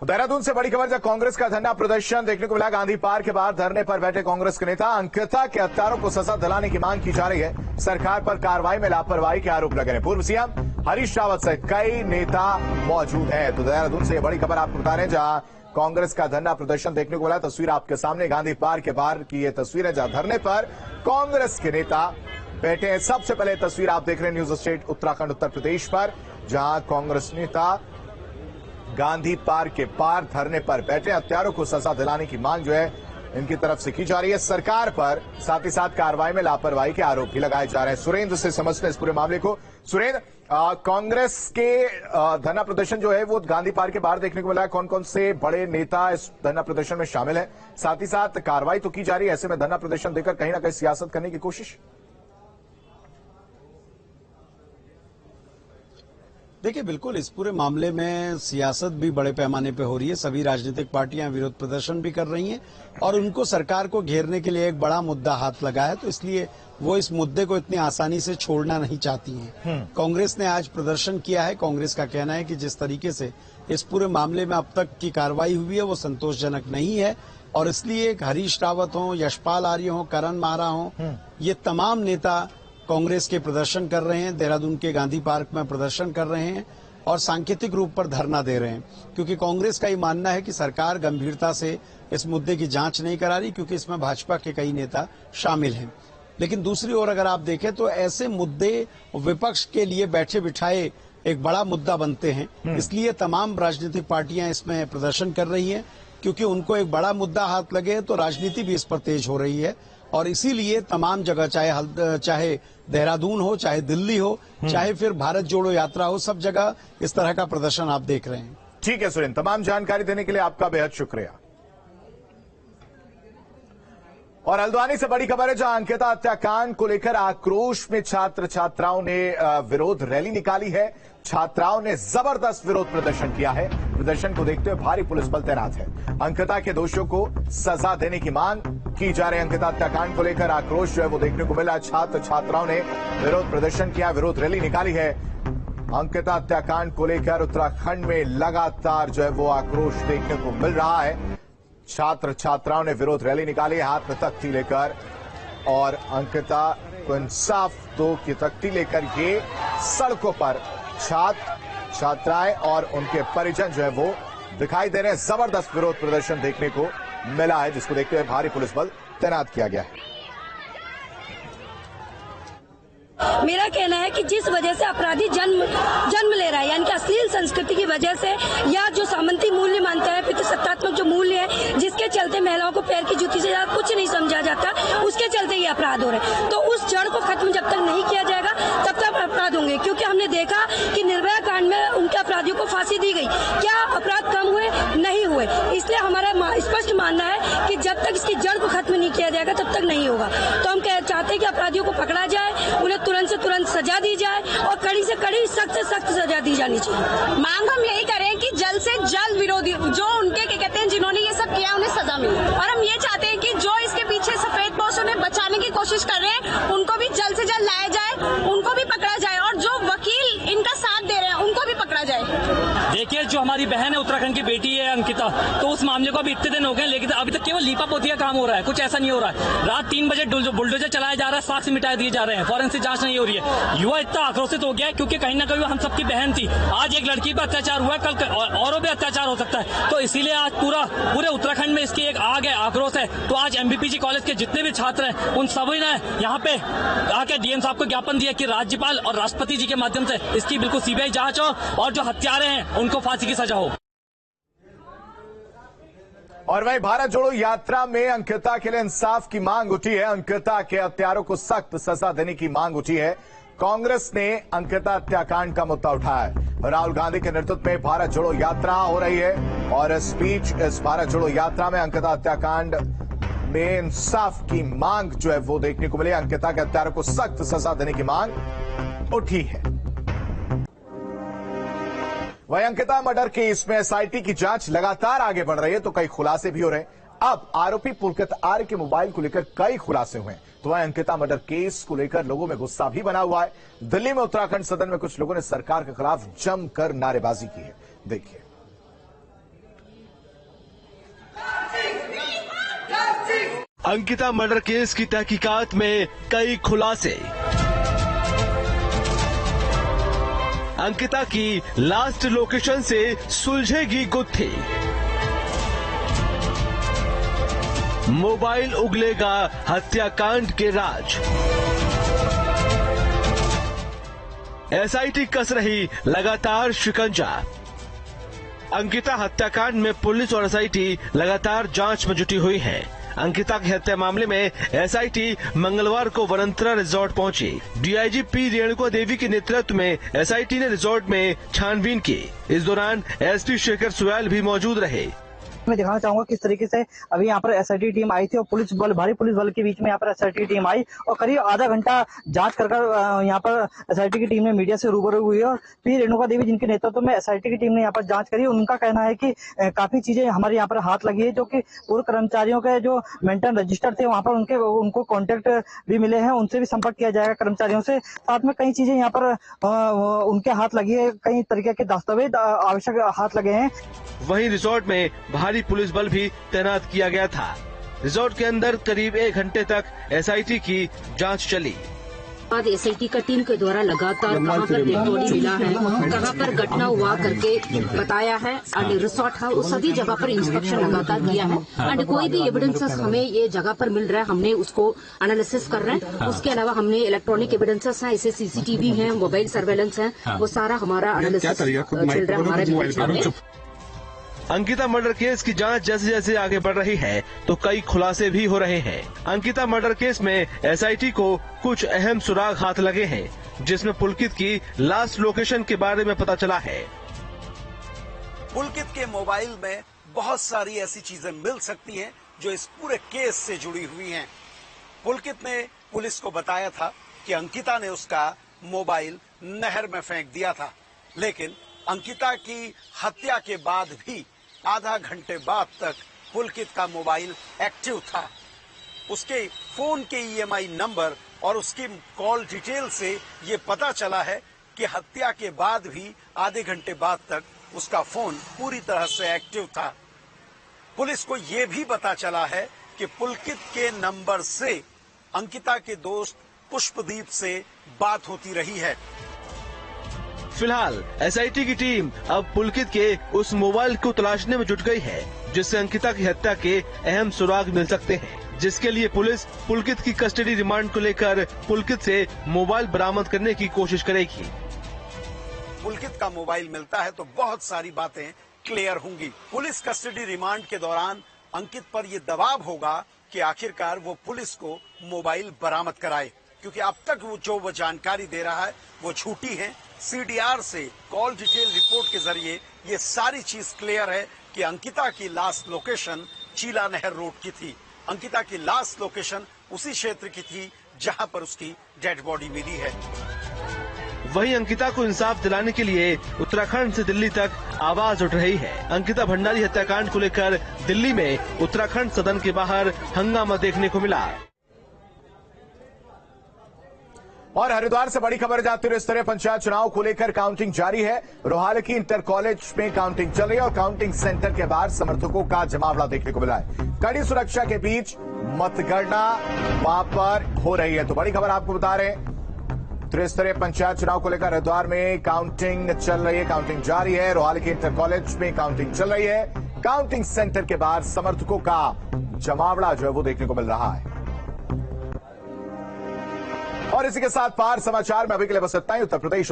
देहरादून से बड़ी खबर, जब कांग्रेस का धरना प्रदर्शन देखने को मिला। गांधी पार्क के बाहर धरने पर बैठे कांग्रेस के नेता अंकिता के हत्यारों को सजा दिलाने की मांग की जा रही है। सरकार पर कार्रवाई में लापरवाही के आरोप लगे हैं। पूर्व सीएम हरीश रावत सहित कई नेता मौजूद हैं। तो देहरादून से बड़ी खबर आपको बता रहे हैं, जहां कांग्रेस का धरना प्रदर्शन देखने को मिला। तस्वीर आपके सामने गांधी पार्क के बाहर की ये तस्वीर है, जहां धरने पर कांग्रेस के नेता बैठे हैं। सबसे पहले तस्वीर आप देख रहे हैं न्यूज स्टेट उत्तराखंड उत्तर प्रदेश पर, जहां कांग्रेस नेता गांधी पार्क के पार धरने पर बैठे। हत्यारों को सजा दिलाने की मांग जो है इनकी तरफ से की जा रही है। सरकार पर साथ ही साथ कार्रवाई में लापरवाही के आरोप भी लगाए जा रहे हैं। सुरेंद्र से समझते हैं इस पूरे मामले को। सुरेंद्र, कांग्रेस के धरना प्रदर्शन जो है वो गांधी पार्क के बाहर देखने को मिला है। कौन कौन से बड़े नेता इस धरना प्रदर्शन में शामिल हैं? साथ ही साथ कार्रवाई तो की जा रही है, ऐसे में धरना प्रदर्शन देकर कहीं ना कहीं सियासत करने की कोशिश। देखिए, बिल्कुल इस पूरे मामले में सियासत भी बड़े पैमाने पे हो रही है। सभी राजनीतिक पार्टियां विरोध प्रदर्शन भी कर रही हैं और उनको सरकार को घेरने के लिए एक बड़ा मुद्दा हाथ लगा है, तो इसलिए वो इस मुद्दे को इतनी आसानी से छोड़ना नहीं चाहती हैं। कांग्रेस ने आज प्रदर्शन किया है। कांग्रेस का कहना है कि जिस तरीके से इस पूरे मामले में अब तक की कार्रवाई हुई है वो संतोषजनक नहीं है और इसलिए हरीश रावत हो, यशपाल आर्य हो, करण मारा हो, ये तमाम नेता कांग्रेस के प्रदर्शन कर रहे हैं। देहरादून के गांधी पार्क में प्रदर्शन कर रहे हैं और सांकेतिक रूप पर धरना दे रहे हैं, क्योंकि कांग्रेस का ये मानना है कि सरकार गंभीरता से इस मुद्दे की जांच नहीं करा रही, क्योंकि इसमें भाजपा के कई नेता शामिल हैं। लेकिन दूसरी ओर अगर आप देखें तो ऐसे मुद्दे विपक्ष के लिए बैठे बिठाए एक बड़ा मुद्दा बनते हैं। इसलिए तमाम राजनीतिक पार्टियां इसमें प्रदर्शन कर रही हैं, क्योंकि उनको एक बड़ा मुद्दा हाथ लगे तो राजनीति भी इस पर तेज हो रही है और इसीलिए तमाम जगह, चाहे देहरादून हो, चाहे दिल्ली हो, चाहे फिर भारत जोड़ो यात्रा हो, सब जगह इस तरह का प्रदर्शन आप देख रहे हैं। ठीक है सुरेंद्र, तमाम जानकारी देने के लिए आपका बेहद शुक्रिया। और हल्द्वानी से बड़ी खबर है, जहां अंकिता हत्याकांड को लेकर आक्रोश में छात्र छात्राओं ने विरोध रैली निकाली है। छात्राओं ने जबरदस्त विरोध प्रदर्शन किया है। प्रदर्शन को देखते हुए भारी पुलिस बल तैनात है। अंकिता के दोषियों को सजा देने की मांग की जा रही है। अंकिता हत्याकांड को लेकर आक्रोश जो है वो देखने को मिला। छात्र छात्राओं ने विरोध प्रदर्शन किया, विरोध रैली निकाली है। अंकिता हत्याकांड को लेकर उत्तराखंड में लगातार जो है वो आक्रोश देखने को मिल रहा है। छात्र छात्राओं ने विरोध रैली निकाली, हाथ में तख्ती लेकर, और अंकिता को इंसाफ दो की तख्ती लेकर ये सड़कों पर छात्र छात्राएं और उनके परिजन जो है वो दिखाई दे रहे हैं। जबरदस्त विरोध प्रदर्शन देखने को मिला है, जिसको देखते हुए भारी पुलिस बल तैनात किया गया है। मेरा कहना है कि जिस वजह से अपराधी जन्म ले रहा है, यानी कि अश्लील संस्कृति की वजह से, या जो सामंती मूल्य मानता है, पितृसत्तात्मक जो मूल्य है, जिसके चलते महिलाओं को पैर की जूती से ज्यादा कुछ नहीं समझा जाता, उसके चलते ये अपराध हो रहे हैं। तो उस जड़ को खत्म जब तक नहीं किया जाएगा तब तक अपराध होंगे। क्योंकि हमने देखा कि निर्भया कांड में उनके अपराधियों को फांसी दी गई, क्या अपराध कम हुए? नहीं हुए। इसलिए हमारा स्पष्ट मानना है कि जब तक इसकी जड़ को खत्म नहीं किया जाएगा तब तक नहीं होगा। तो हम चाहते हैं कि अपराधियों को पकड़ा जाए, उन्हें तुरंत से तुरंत सजा दी जाए और कड़ी से कड़ी, सख्त से सख्त सजा दी जानी चाहिए। मांग हम यही करें कि जल्द से जल्द विरोधी जो उनके कहते हैं जिन्होंने ये सब किया उन्हें सजा मिले, और हम ये चाहते हैं कि जो इसके पीछे सफेद पोश उन्हें बचाने की कोशिश कर रहे हैं उनको भी जल्द से जल्द लाया जाए, उनको भी पकड़ा जाए, और जो वकील इनका साथ दे रहे हैं उनको भी पकड़ा जाए। देखिए, जो हमारी बहन है, उत्तराखंड की बेटी है अंकिता, तो उस मामले को अभी इतने दिन हो गए, लेकिन अभी तक केवल लीपा पोती का काम हो रहा है, कुछ ऐसा नहीं हो रहा है। रात 3 बजे बुलडोजर चलाया जा रहा है, साक्ष्य मिटा दिए जा रहे हैं, फॉरेंसिक जांच नहीं हो रही है। युवा इतना आक्रोशित हो गया है क्योंकि कहीं ना कहीं हम सबकी बहन थी। आज एक लड़की पर अत्याचार हुआ है, कल औरों पे अत्याचार हो सकता है, तो इसीलिए आज पूरे उत्तराखंड में इसकी एक आग है, आक्रोश है। तो आज एमबीपीजी कॉलेज के जितने भी छात्र हैं उन सभी ने यहाँ पे आके डीएम साहब को ज्ञापन दिया कि राज्यपाल और राष्ट्रपति जी के माध्यम से इसकी बिल्कुल सीबीआई जांच हो और जो हत्यारे हैं उनको फांसी की सजा हो। और वहीं भारत जोड़ो यात्रा में अंकिता के लिए इंसाफ की मांग उठी है। अंकिता के हत्यारों को सख्त सजा देने की मांग उठी है। कांग्रेस ने अंकिता हत्याकांड का मुद्दा उठाया है। राहुल गांधी के नेतृत्व में भारत जोड़ो यात्रा हो रही है और इस भारत जोड़ो यात्रा में अंकिता हत्याकांड में इंसाफ की मांग जो है वो देखने को मिली। अंकिता के हत्यारों को सख्त सजा देने की मांग उठी है। वहीं अंकिता मर्डर केस में एसआईटी की जांच लगातार आगे बढ़ रही है, तो कई खुलासे भी हो रहे हैं। अब आरोपी पुलकित आर्य के मोबाइल को लेकर कई खुलासे हुए हैं। तो वहीं अंकिता मर्डर केस को लेकर लोगों में गुस्सा भी बना हुआ है। दिल्ली में उत्तराखंड सदन में कुछ लोगों ने सरकार के खिलाफ जमकर नारेबाजी की है। देखिए। अंकिता मर्डर केस की तहकीकात में कई खुलासे। अंकिता की लास्ट लोकेशन से सुलझेगी गुत्थी। मोबाइल उगलेगा हत्याकांड के राज। एसआईटी कस रही लगातार शिकंजा। अंकिता हत्याकांड में पुलिस और एसआईटी लगातार जांच में जुटी हुई है। अंकिता की हत्या मामले में एसआईटी मंगलवार को वनंतरा रिजॉर्ट पहुंची। डीआईजी पी रेणुका देवी के नेतृत्व में एसआईटी ने रिजॉर्ट में छानबीन की। इस दौरान एसपी शेखर सुयाल भी मौजूद रहे। मैं दिखाना चाहूंगा किस तरीके से अभी यहाँ पर एसआईटी टीम आई थी और पुलिस बल, भारी पुलिस बल के बीच में यहाँ पर एसआईटी टीम आई और करीब आधा घंटा जांच कर यहाँ पर एसआईटी की टीम ने मीडिया से रूबरू हुई और पी रेणुका देवी जिनके नेतृत्व में एसआईटी की टीम ने यहाँ पर जांच करी। उनका कहना है कि काफी चीजें हमारे यहाँ पर हाथ लगी है, जो कि पूर्व कर्मचारियों के जो मेंटेन रजिस्टर थे वहाँ पर उनको कॉन्टेक्ट भी मिले हैं, उनसे भी संपर्क किया जाएगा कर्मचारियों से। साथ में कई चीजें यहाँ पर उनके हाथ लगी है, कई तरीके के दस्तावेज आवश्यक हाथ लगे हैं। वहीं रिजॉर्ट में भारी पुलिस बल भी तैनात किया गया था। रिजॉर्ट के अंदर करीब 1 घंटे तक एसआईटी की जांच चली। बाद एसआईटी का टीम के द्वारा लगातार कहाँ पर डेड बॉडी मिला है, कहाँ पर घटना हुआ करके बताया है एंड रिसोर्ट है वो सभी जगह पर इंस्पेक्शन लगातार किया है एंड कोई भी एविडेंसेस हमें ये जगह पर मिल रहा है, हमने उसको एनालिसिस कर रहे हैं। उसके अलावा हमने इलेक्ट्रॉनिक एविडेंसेस हैं, ऐसे सीसीटीवी हैं, मोबाइल सर्वेलेंस है, वो सारा हमारा एनालिसिस चल रहा है हमारे। अंकिता मर्डर केस की जांच जैसे जैसे आगे बढ़ रही है तो कई खुलासे भी हो रहे हैं। अंकिता मर्डर केस में एसआईटी को कुछ अहम सुराग हाथ लगे हैं, जिसमें पुलकित की लास्ट लोकेशन के बारे में पता चला है। पुलकित के मोबाइल में बहुत सारी ऐसी चीजें मिल सकती हैं जो इस पूरे केस से जुड़ी हुई हैं। पुलकित ने पुलिस को बताया था कि अंकिता ने उसका मोबाइल नहर में फेंक दिया था, लेकिन अंकिता की हत्या के बाद भी आधा घंटे बाद तक पुलकित का मोबाइल एक्टिव था। उसके फोन के ईएमआई नंबर और उसकी कॉल डिटेल से ये पता चला है कि हत्या के बाद भी आधे घंटे बाद तक उसका फोन पूरी तरह से एक्टिव था। पुलिस को ये भी पता चला है कि पुलकित के नंबर से अंकिता के दोस्त पुष्पदीप से बात होती रही है। फिलहाल एसआईटी की टीम अब पुलकित के उस मोबाइल को तलाशने में जुट गई है, जिससे अंकिता की हत्या के अहम सुराग मिल सकते हैं, जिसके लिए पुलिस पुलकित की कस्टडी रिमांड को लेकर पुलकित से मोबाइल बरामद करने की कोशिश करेगी। पुलकित का मोबाइल मिलता है तो बहुत सारी बातें क्लियर होंगी। पुलिस कस्टडी रिमांड के दौरान अंकित पर यह दबाव होगा कि आखिरकार वो पुलिस को मोबाइल बरामद कराए, क्योंकि अब तक वो जानकारी दे रहा है वो झूठी है। सीडीआर से कॉल डिटेल रिपोर्ट के जरिए ये सारी चीज क्लियर है कि अंकिता की लास्ट लोकेशन चीला नहर रोड की थी। अंकिता की लास्ट लोकेशन उसी क्षेत्र की थी जहां पर उसकी डेड बॉडी मिली है। वहीं अंकिता को इंसाफ दिलाने के लिए उत्तराखंड से दिल्ली तक आवाज उठ रही है। अंकिता भंडारी हत्याकांड को लेकर दिल्ली में उत्तराखंड सदन के बाहर हंगामा देखने को मिला। और हरिद्वार से बड़ी खबर जाती हुई स्तरीय पंचायत चुनाव को लेकर काउंटिंग जारी है। रोहाल की इंटर कॉलेज में काउंटिंग चल रही है और काउंटिंग सेंटर के बाहर समर्थकों का जमावड़ा देखने को मिला है। कड़ी सुरक्षा के बीच मतगणना वहां पर हो रही है। तो बड़ी खबर आपको बता रहे हैं, त्रिस्तरीय पंचायत चुनाव को लेकर हरिद्वार में काउंटिंग चल रही है, काउंटिंग जारी है। रोहाल की इंटर कॉलेज में काउंटिंग चल रही है। काउंटिंग सेंटर के बाहर समर्थकों का जमावड़ा जो है वो देखने को मिल रहा है। और इसी के साथ पार समाचार में अभी के लिए बस इतना ही। उत्तर प्रदेश